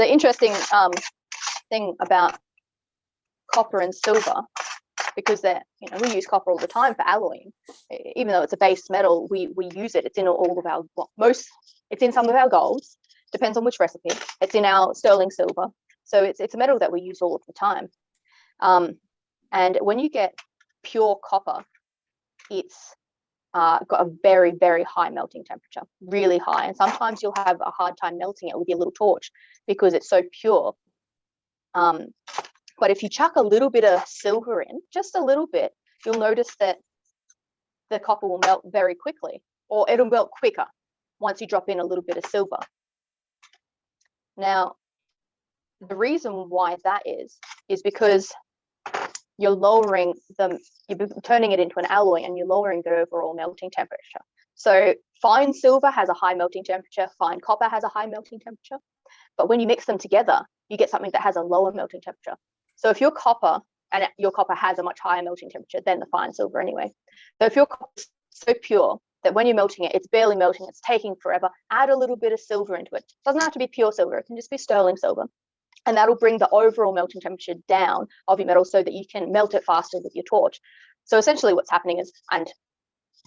So interesting thing about copper and silver, because we use copper all the time for alloying. Even though it's a base metal, we use it. It's in all of our it's in some of our golds, depends on which recipe. It's in our sterling silver. So it's a metal that we use all of the time. And when you get pure copper, it's got a very, very high melting temperature, really high. And sometimes you'll have a hard time melting it with your little torch because it's so pure. But if you chuck a little bit of silver in, just a little bit, you'll notice that the copper will melt very quickly, or it'll melt quicker once you drop in a little bit of silver. Now, the reason why that is because you're turning it into an alloy, and you're lowering the overall melting temperature. So fine silver has a high melting temperature, fine copper has a high melting temperature, but when you mix them together, you get something that has a lower melting temperature. So if your copper has a much higher melting temperature than the fine silver anyway. So if your copper is so pure that when you're melting it, it's barely melting, it's taking forever, add a little bit of silver into it. It doesn't have to be pure silver, it can just be sterling silver. And that'll bring the overall melting temperature down of your metal so that you can melt it faster with your torch. So essentially what's happening is, and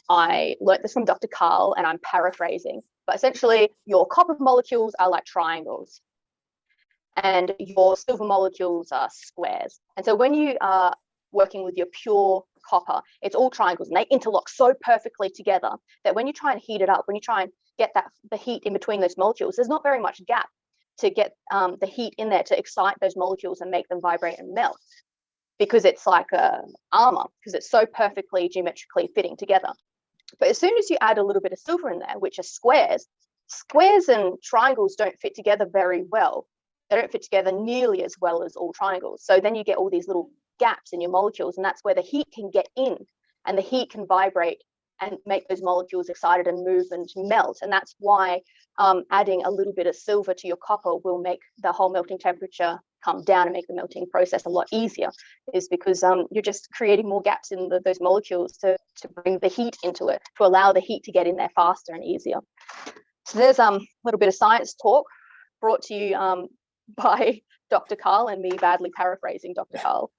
I learned this from Dr. Karl, and I'm paraphrasing, but essentially your copper molecules are like triangles and your silver molecules are squares. And so when you are working with your pure copper, it's all triangles, and they interlock so perfectly together that when you try and heat it up, when you try and get the heat in between those molecules, there's not very much gap to get the heat in there to excite those molecules and make them vibrate and melt, because it's like armor, because it's so perfectly geometrically fitting together. But as soon as you add a little bit of silver in there, which are squares and triangles don't fit together very well. They don't fit together nearly as well as all triangles. So then you get all these little gaps in your molecules, and that's where the heat can get in, and the heat can vibrate and make those molecules excited and move and melt. And that's why adding a little bit of silver to your copper will make the whole melting temperature come down and make the melting process a lot easier, is because you're just creating more gaps in those molecules to bring the heat into it, to allow the heat to get in there faster and easier. So there's a little bit of science talk brought to you by Dr. Karl, and me badly paraphrasing Dr. Karl.